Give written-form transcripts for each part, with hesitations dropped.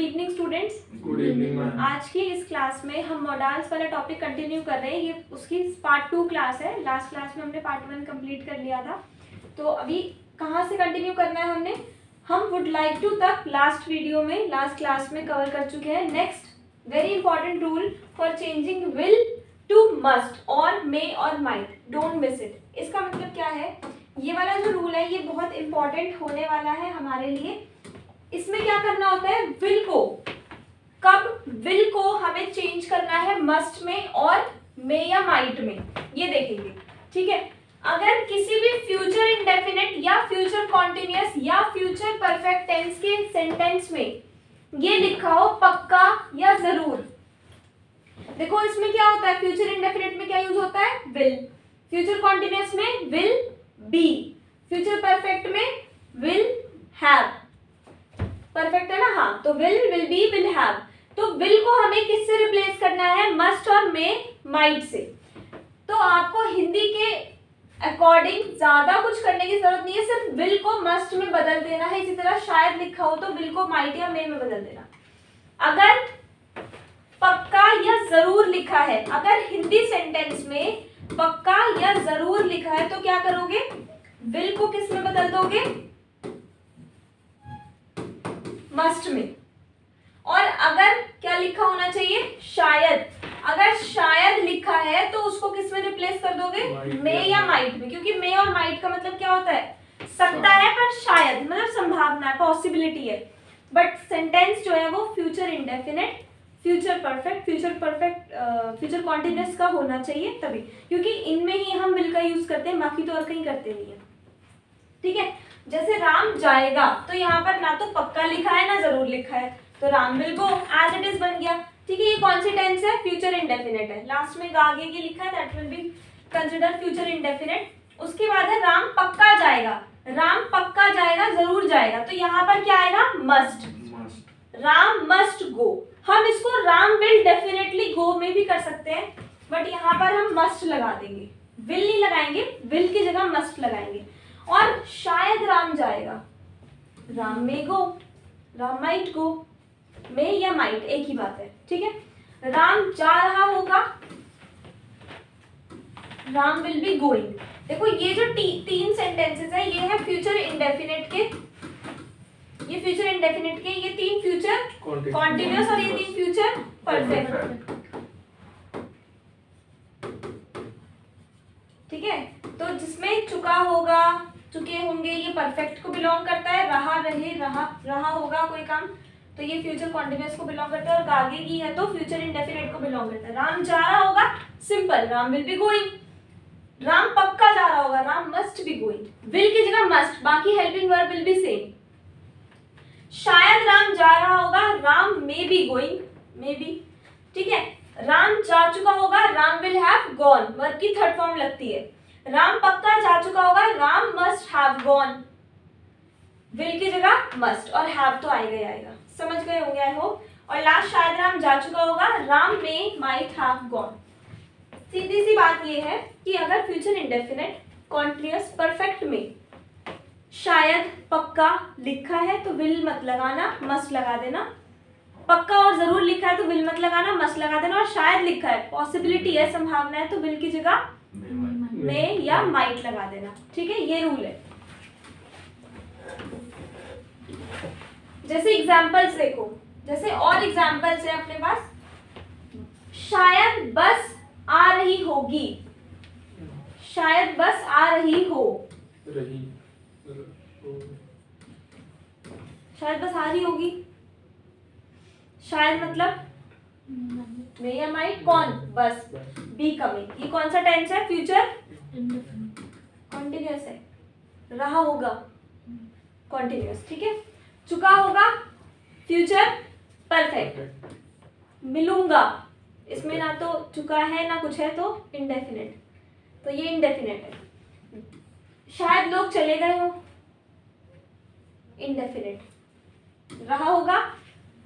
Evening students. Good evening ma'am. आज की इस क्लास में हम मॉडल्स वाला टॉपिक कंटिन्यू कर रहे हैं। ये उसकी पार्ट 2 क्लास है। लास्ट क्लास में हमने पार्ट 1 कंप्लीट कर लिया था, तो अभी कहाँ से कंटिन्यू करना है हमने, हम वुड लाइक टू तक लास्ट वीडियो में लास्ट क्लास में कवर कर चुके हैं। Next very important rule for changing will to must और मे और माइट, डोंट मिस इट। इसका मतलब क्या है, ये वाला जो रूल है ये बहुत इंपॉर्टेंट होने वाला है हमारे लिए। इसमें क्या करना होता है, विल को कब विल को हमें चेंज करना है मस्ट में और मे या माइट में, ये देखेंगे। ठीक है, अगर किसी भी फ्यूचर इंडेफिनिट या फ्यूचर कॉन्टिन्यूअस या फ्यूचर परफेक्ट टेंस के सेंटेंस में ये लिखा हो पक्का या जरूर, देखो इसमें क्या होता है, फ्यूचर इंडेफिनिट में क्या यूज होता है, विल। फ्यूचर कॉन्टिन्यूअस में विल बी, फ्यूचर परफेक्ट में विल हैव। परफेक्ट है ना, हाँ, तो विल बी, विल हैव। तो विल को हमें किससे रिप्लेस करना है, मस्ट और मे माइट से। तो आपको हिंदी के अकॉर्डिंग ज्यादा कुछ करने की जरूरत नहीं है, सिर्फ विल को मस्ट में बदल देना है। इसी तरह शायद लिखा हो तो विल को माइट या मे में बदल देना। अगर पक्का या जरूर लिखा है, अगर हिंदी सेंटेंस में पक्का या जरूर लिखा है तो क्या करोगे, विल को किस में बदल दोगे, मस्ट में। और अगर क्या लिखा होना चाहिए, शायद, अगर शायद लिखा है तो उसको किस में रिप्लेस कर दोगे, मे या माइट में, क्योंकि मे और माइट का मतलब क्या होता है, सकता है, पर शायद मतलब संभावना है, पॉसिबिलिटी है। बट सेंटेंस जो है वो future indefinite, future perfect, future continuous का होना चाहिए तभी, क्योंकि इनमें ही हम विल का यूज करते हैं, बाकी तो और कहीं करते नहीं है। ठीक है, जैसे राम जाएगा तो यहाँ पर ना तो पक्का लिखा है ना जरूर लिखा है, तो Ram will go, as it is बन गया। ठीक है, ये कौन सी टेंस है, फ्यूचर इंडेफिनिट है। लास्ट में आगे की लिखा है, that will be consider future indefinite. उसके बाद है राम पक्का जाएगा, राम पक्का जाएगा, जरूर जाएगा, तो यहाँ पर क्या आएगा, मस्ट। राम मस्ट गो, हम इसको राम विल डेफिनेटली गो में भी कर सकते हैं, बट यहाँ पर हम मस्ट लगा देंगे, विल नहीं लगाएंगे, विल की जगह मस्ट लगाएंगे। और शायद राम जाएगा, राम में गो, राम माइट गो, में या माइट एक ही बात है। ठीक है, राम जा रहा होगा, राम विल बी गोइंग। देखो ये जो तीन सेंटेंसेस है, ये है फ्यूचर इंडेफिनिट के, ये फ्यूचर इंडेफिनिट के, ये तीन फ्यूचर कॉन्टिन्यूअस और ये तीन फ्यूचर परफेक्ट। ठीक है, तो जिसमें चुका होगा, चुके होंगे, ये परफेक्ट को बिलोंग करता है। रहा, रहे, रहा होगा कोई काम, तो ये फ्यूचर कॉन्टिन्यूअस को बिलोंग करता है। और आगे की है तो फ्यूचर इंडेफिनिट को बिलोंग करता है। राम जा रहा होगा, simple, Ram will be going. Ram पक्का जा रहा होगा, Ram must be going, will की जगह मस्ट, बाकी helping verb will be same. शायद राम जा रहा होगा, Ram may be going, may be. ठीक है, राम जा चुका होगा, Ram will have gone, verb की थर्ड फॉर्म लगती है। राम पक्का जा चुका होगा, Ram must have gone, will की जगह मस्ट, और हैव तो आएगा ही आएगा, समझ गए होंगे आई होप। और लास्ट शायद राम जा चुका होगा, Ram may might have gone. सीधी सी बात ये है कि अगर फ्यूचर इंडेफिनिट कॉन्टिन्यूअस परफेक्ट में शायद पक्का लिखा है तो विल मत लगाना, मस्ट लगा देना। पक्का और जरूर लिखा है तो विल मत लगाना, मस्ट लगा देना। और शायद लिखा है, पॉसिबिलिटी है, संभावना है, तो विल की जगह में या माइट लगा देना। ठीक है, ये रूल है। जैसे एग्जांपल्स देखो, जैसे और एग्जांपल्स है अपने पास, शायद बस आ रही होगी, शायद बस आ रही हो, शायद बस आ रही होगी, शायद मतलब मे या माइट, कौन, बस, बी कमिंग। ये कौन सा टेंस है, फ्यूचर कॉन्टिन्यूअस है। रहा होगा कॉन्टिन्यूअस। ठीक है, चुका होगा फ्यूचर परफेक्ट। मिलूंगा, इसमें ना तो चुका है ना कुछ है, तो इंडेफिनिट, तो ये इंडेफिनिट है। शायद लोग चले गए हो, इंडेफिनिट। रहा होगा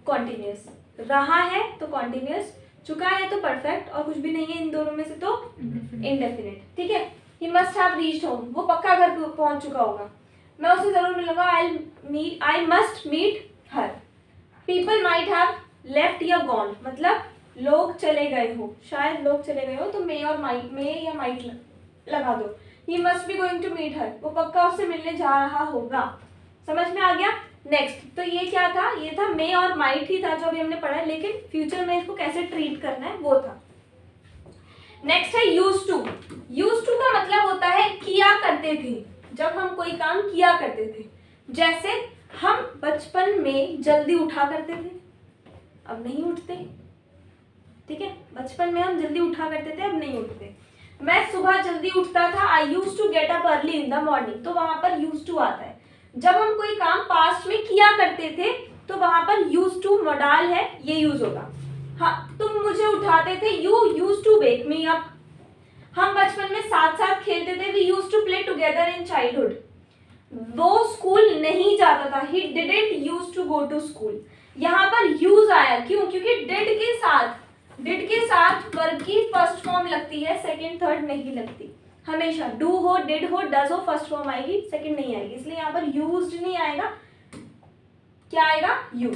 कॉन्टिन्यूअस, रहा है तो कॉन्टिन्यूअस, चुका है तो परफेक्ट, और कुछ भी नहीं है इन दोनों में से तो इंडेफिनिट। ठीक है, he must have reached home, वो पक्का घर पहुंच चुका होगा। मैं उससे जरूर मिलूंगा, I must meet her, people might have left या गॉन, मतलब लोग चले गए हो, शायद लोग चले गए हो, तो मे और माइट, मे या माइट लगा दो। He must be going to meet her, वो पक्का उससे मिलने जा रहा होगा। समझ में आ गया। नेक्स्ट, तो ये क्या था, ये था मे और माइट ही था जो अभी हमने पढ़ा है, लेकिन फ्यूचर में इसको कैसे ट्रीट करना है वो था। नेक्स्ट है यूज टू। यूज टू का मतलब होता है किया करते थे, जब हम कोई काम किया करते थे। जैसे हम बचपन में जल्दी उठा करते थे, अब नहीं उठते। ठीक है, बचपन में हम जल्दी उठा करते थे, अब नहीं उठते। मैं सुबह जल्दी उठता था, I use to get up early in the morning, तो वहां पर यूज टू आता है। जब हम कोई काम पास्ट में किया करते थे तो वहां पर यूज टू मॉडल है, ये यूज होगा। हाँ, तुम मुझे उठाते थे, you use to wake me up. हम बचपन में साथ साथ खेलते थे, we use to play together in childhood. वो स्कूल नहीं जाता था, he didn't use to go to school. यहाँ पर यूज आया, क्यों? क्योंकि डिड के साथ वर्ब की फर्स्ट फॉर्म लगती है, सेकंड थर्ड नहीं लगती। हमेशा डू हो, डिड हो, डज हो, फर्स्ट फॉर्म आएगी, सेकंड नहीं आएगी, इसलिए यहाँ पर यूज्ड नहीं आएगा। क्या आएगा? यूज।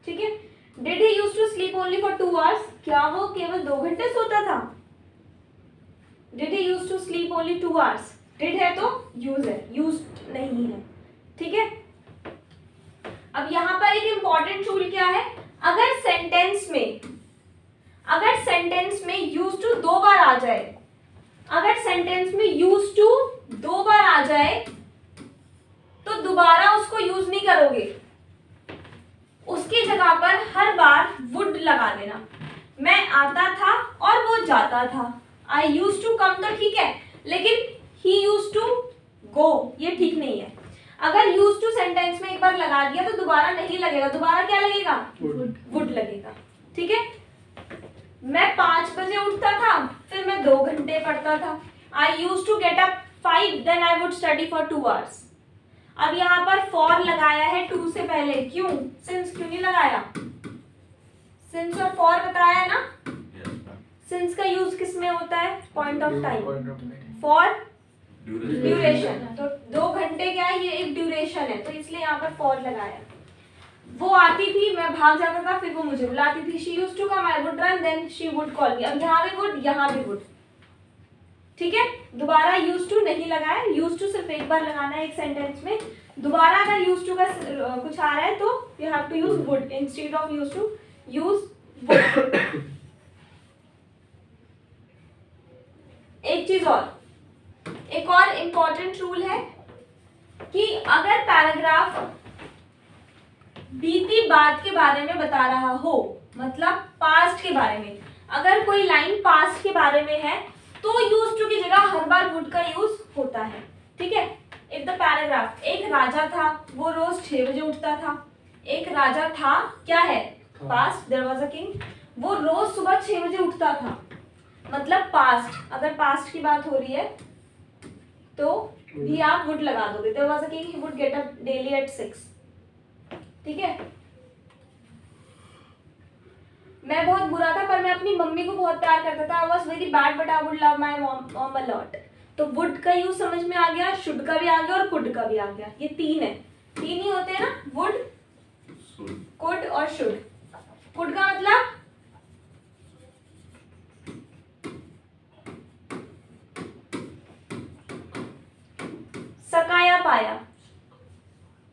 ठीक है। Did he use to sleep only for 2 hours, क्या वो केवल 2 घंटे सोता था? Did he use to sleep only 2 hours, did है तो यूज है, यूज्ड नहीं है। ठीक है। अब यहाँ पर एक इंपॉर्टेंट रूल क्या है, अगर सेंटेंस में यूज टू 2 बार आ जाए, अगर सेंटेंस में यूज टू 2 बार आ जाए तो दोबारा उसको यूज नहीं करोगे, उसकी जगह पर हर बार वुड लगा देना। मैं आता था और वो जाता था, आई यूज टू कम तो ठीक है, लेकिन ही यूज टू गो ये ठीक नहीं है। अगर यूज टू सेंटेंस में एक बार लगा दिया तो दोबारा नहीं लगेगा, दोबारा क्या लगेगा? वुड लगेगा। ठीक है। मैं 5 बजे उठता था, फिर मैं 2 घंटे पढ़ता था। I use to get up 5, then I would study for 2 hours। अब यहाँ पर फॉर लगाया है टू से पहले, क्यों? सिंस क्यों नहीं लगाया? सिंस और फॉर बताया ना। सिंस का यूज किस में होता है? Point of time. For duration, तो 2 घंटे क्या है, ये एक ड्यूरेशन है, तो इसलिए यहाँ पर फॉर लगाया। वो आती थी, मैं भाग जाता था, फिर वो मुझे बुलाती थी। She used to come, I would run, then she would call me. अब यहाँ भी वुड, यहाँ भी वुड। ठीक है। दोबारा यूज टू नहीं लगाया, यूज टू सिर्फ एक बार लगाना है एक सेंटेंस में। दोबारा अगर यूज टू का कुछ आ रहा है तो you have to use would instead of use to, use would. एक चीज और, एक और इंपॉर्टेंट रूल है कि अगर पैराग्राफ बीती बात के बारे में बता रहा हो, मतलब पास्ट के बारे में, अगर कोई लाइन पास्ट के बारे में है तो यूज टू की जगह हर बार वुड का यूज होता है। ठीक है। इफ द पैराग्राफ, एक राजा था, वो रोज 6 बजे उठता था। एक राजा था, क्या है? Past, there was a king, वो रोज सुबह 6 बजे उठता था, मतलब पास्ट। अगर पास्ट की बात हो रही है तो भी आप वुड लगा दोगे। There was a king, he would get up daily at 6। ठीक है। मैं बहुत बुरा था पर मैं अपनी मम्मी को बहुत प्यार करता था। I was very bad but I would love my mom a lot. तो वुड का यूज समझ में आ गया, शुड का भी आ गया और कुड का भी आ गया। ये 3 है, 3 ही होते हैं ना, वुड, कुड और शुड। कुड का मतलब सकाया पाया।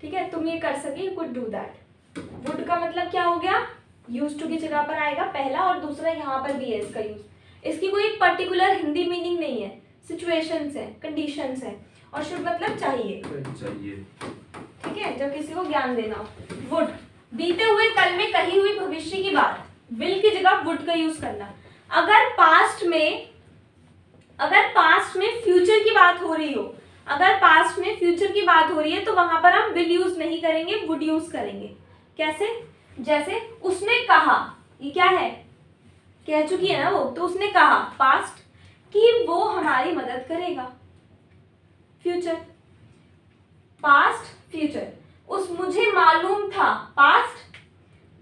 ठीक है, तुम ये कर सके, you could do that. Would का मतलब क्या हो गया? यूज टू की जगह पर आएगा पहला, और दूसरा यहाँ पर भी है इसका यूज। इसकी कोई पर्टिकुलर हिंदी मीनिंग नहीं है, सिचुएशंस है, कंडीशंस है। और शुड मतलब चाहिए। ठीक है, जब किसी को ज्ञान देना हो। वुड, बीते हुए कल में कही हुई भविष्य की बात, विल की जगह वुड का यूज करना। अगर पास्ट में फ्यूचर की बात हो रही हो, अगर पास्ट में फ्यूचर की बात हो रही है तो वहां पर हम विल यूज नहीं करेंगे, वुड यूज करेंगे। कैसे? जैसे उसने कहा, ये क्या है? कह चुकी है ना वो, तो उसने कहा पास्ट कि वो हमारी मदद करेगा। Future, past future. उस मुझे मालूम था, पास्ट,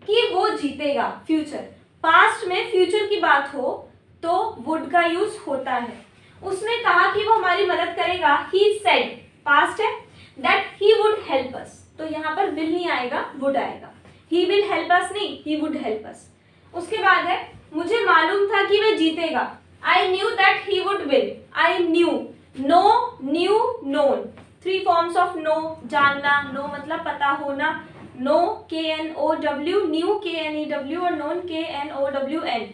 कि वो जीतेगा। फ्यूचर, पास्ट में फ्यूचर की बात हो तो वुड का यूज होता है। उसने कहा कि वो हमारी मदद करेगा, ही सेड, पास्ट है, that he would help us, तो यहाँ पर विल नहीं आएगा, वुड आएगा। ही विल हेल्प अस नहीं, ही वुड हेल्प अस। उसके बाद है मुझे मालूम था कि वह जीतेगा, I knew that he would win, I knew, know, knew, known, 3 forms of know, जानना, नो मतलब पता होना, नो KNOW, न्यू KNEW और known KNOWN।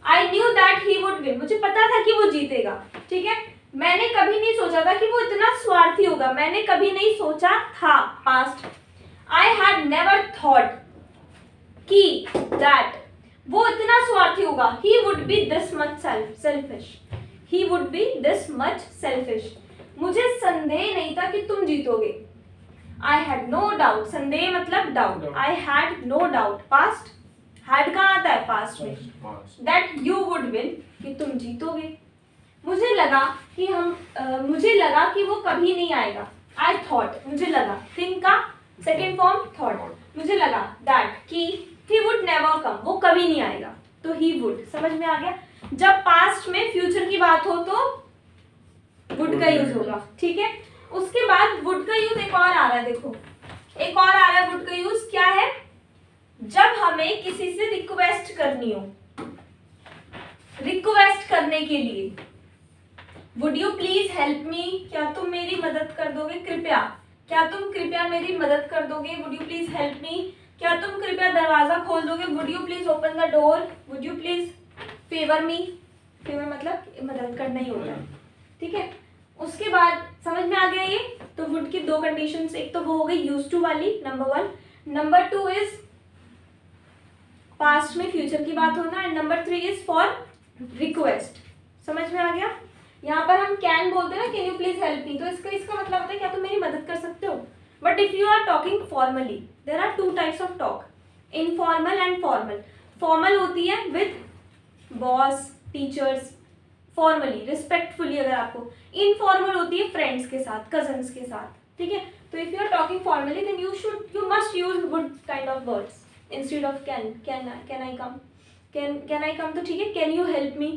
I knew that he would win, मुझे पता था कि वो जीतेगा, ठीक है। मैंने कभी नहीं सोचा था कि वो इतना स्वार्थी होगा, मैंने कभी नहीं सोचा था, past. I had never thought कि दैट, वो इतना स्वार्थी होगा, he would be this much selfish, he would be this much selfish. मुझे संदेह नहीं था कि तुम जीतोगे, आई हैड नो डाउट, संदेह मतलब doubt, I had no doubt, past, had कहाँ आता है, पास्ट में, दैट यू वुड विन, कि तुम जीतोगे। मुझे लगा कि वो कभी नहीं आएगा, आई थॉट, मुझे लगा, थिंक का सेकेंड फॉर्म थॉट, मुझे लगा दैट कि ही वुड नेवर कम, वो कभी नहीं आएगा, तो ही वुड, समझ में आ गया। जब पास्ट में फ्यूचर की बात हो तो वुड का यूज होगा, ठीक है। उसके बाद वुड का यूज एक और आ रहा है, देखो एक और आ रहा है वुड का यूज, क्या है, जब हमें किसी से रिक्वेस्ट करनी हो, रिक्वेस्ट करने के लिए, would you please help me, क्या तुम मेरी मदद कर दोगे, कृपया, क्या तुम कृपया मेरी मदद कर दोगे, would you please help me, क्या तुम कृपया दरवाजा खोल दोगे, would you please open the door, would you please favour me, favour मतलब मदद करना ही होता है, ठीक है। उसके बाद समझ में आ गया ये, तो वुड की 2 कंडीशंस, एक तो वो हो गई यूज्ड टू वाली, नंबर 1, नंबर 2 इज पास्ट में फ्यूचर की बात होना, and number 3 is for request. समझ में आ गया। यहाँ पर हम कैन बोलते हैं ना, can you please help me, तो इसका मतलब होता है क्या तुम मेरी मदद कर सकते हो। But if you are talking formally, there are 2 types of talk, informal and formal. Formal होती है with boss, teachers, formally respectfully अगर आपको, इनफॉर्मल होती है फ्रेंड्स के साथ, कजन्स के साथ, ठीक है। तो if you are talking formally then you must use would kind of words instead of can I come, can I come तो ठीक है, can you help me,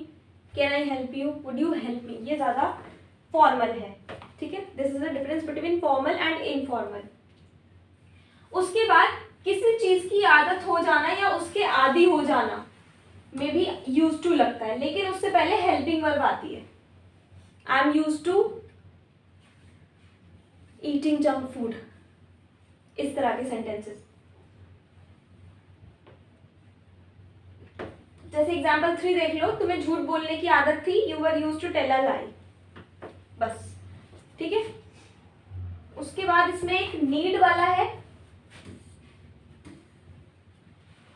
can I help you, would you help me, ये ज़्यादा formal है, ठीक है। This is the difference between formal and informal. उसके बाद किसी चीज़ की आदत हो जाना या उसके आदी हो जाना में भी यूज टू लगता है, लेकिन उससे पहले हेल्पिंग वर्ब आती है। I am use to eating junk food, इस तरह के सेंटेंसेस। जैसे एग्जाम्पल 3 देख लो, तुम्हें झूठ बोलने की आदत थी, you were use to tell a lie, बस, ठीक है। उसके बाद इसमें एक नीड वाला है,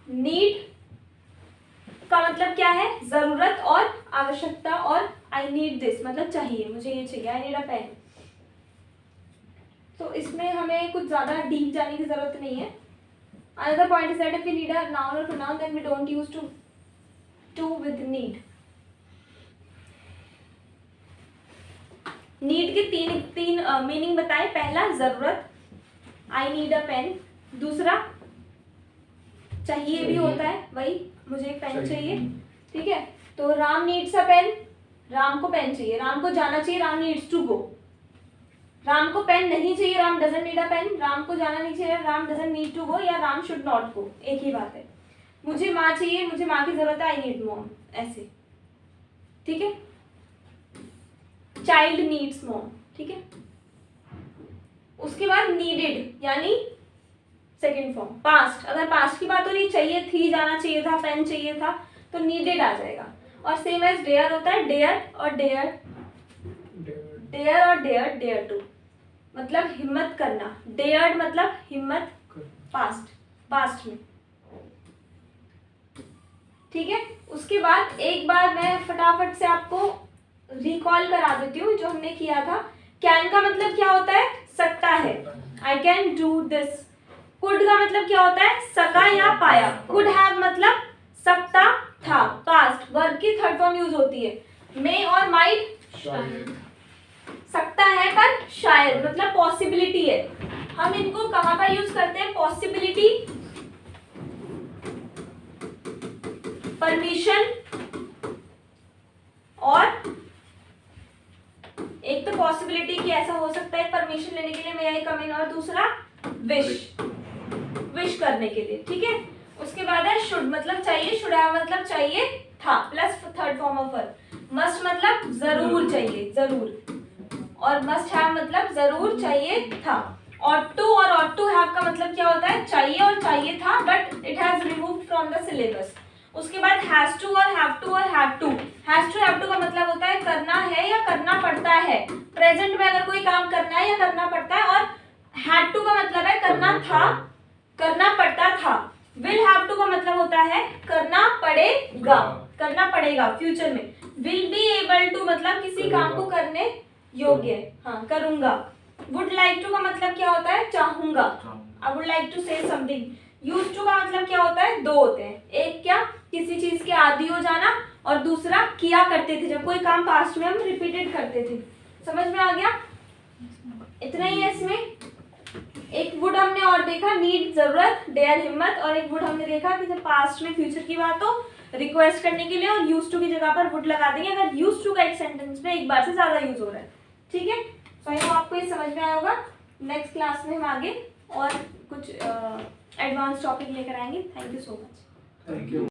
नीड का मतलब क्या है, जरूरत और आवश्यकता, और आई नीड दिस मतलब चाहिए, मुझे ये चाहिए, आई नीड अ पेन। तो इसमें हमें कुछ ज्यादा डीप जाने की जरूरत नहीं है। Another point is that if we need a noun और pronoun then we don't use to with need. Need के तीन मीनिंग बताए। पहला जरूरत, आई नीड अ पेन। दूसरा चाहिए भी होता है, वही मुझे एक पेन चाहिए, ठीक है। तो Ram needs a pen, Ram को पेन चाहिए, राम को जाना चाहिए, Ram needs to go. Ram को पेन नहीं चाहिए, Ram doesn't need a pen. Ram को जाना नहीं चाहिए, Ram doesn't need to go, या राम शुड नॉट गो, एक ही बात है। मुझे माँ चाहिए, मुझे माँ की जरूरत है, आई नीड मॉम, ऐसे, ठीक है। चाइल्ड नीड्स मॉम, ठीक है। उसके बाद नीडेड यानी सेकेंड फॉर्म, पास्ट। अगर पास्ट की बात हो रही, चाहिए थी, जाना चाहिए था, पेन चाहिए था, तो नीडेड आ जाएगा। और सेम एज डेयर होता है, डेयर और डेयर, डेयर और डेयर, डेयर टू मतलब हिम्मत करना, डेयर्ड मतलब हिम्मत, पास्ट में, ठीक है। उसके बाद एक बार मैं फटाफट से आपको रिकॉल करा देती हूँ जो हमने किया था। कैन का मतलब क्या होता है, सकता है, I can do this. Could का मतलब क्या होता है, सका या पाया। कुड हैव मतलब सकता था, पास्ट। वर्ब की थर्ड फॉर्म यूज होती है, मे और माइट। सकता है पर शायद मतलब पॉसिबिलिटी है। हम इनको कहाँ पर यूज करते हैं, पॉसिबिलिटी, परमिशन, और एक तो पॉसिबिलिटी की ऐसा हो सकता है परमिशन लेने के लिए, मे आई कम इन, और दूसरा विश। विश करने के लिए, ठीक है। उसके बाद है शुड, मतलब चाहिए, शुड हैव मतलब चाहिए था, plus third form of verb. Must मतलब जरूर चाहिए, जरूर, और मस्ट हैव मतलब जरूर चाहिए था। ought to और ought to have का मतलब क्या होता है, चाहिए और चाहिए था, but it has removed from the syllabus. उसके बाद हैज टू और हैव टू और have to. Has to have to का मतलब होता है करना है या करना पड़ता है, प्रेजेंट में अगर कोई काम करना है या करना पड़ता है। और हैड टू का मतलब है करना था, करना पड़ता था। विल हैव टू का मतलब होता है करना पड़ेगा, करना पड़ेगा फ्यूचर में। विल बी एबल टू मतलब किसी काम को करने योग्य, हाँ करूंगा। वुड लाइक टू का मतलब क्या होता है, चाहूंगा, I would like to say something. Use to का मतलब क्या होता है, दो होते हैं, एक क्या किसी चीज के आदी हो जाना, और दूसरा किया करते थे, जब कोई काम पास्ट में हम रिपीटेड करते थे। समझ में आ गया, इतना ही है इसमें। एक वुड हमने और देखा, नीड जरूरत, डेयर हिम्मत, और एक वुड हमने देखा कि जब पास्ट में फ्यूचर की बात हो रिक्वेस्ट करने के लिए, और यूज टू की जगह पर वुड लगा देंगे अगर यूज टू का एक सेंटेंस में एक बार से ज्यादा यूज हो रहा है, ठीक है। तो आई होप आपको ये समझ में आया होगा। नेक्स्ट क्लास में हम आगे और कुछ एडवांस टॉपिक लेकर आएंगे। Thank you so much. Thank you.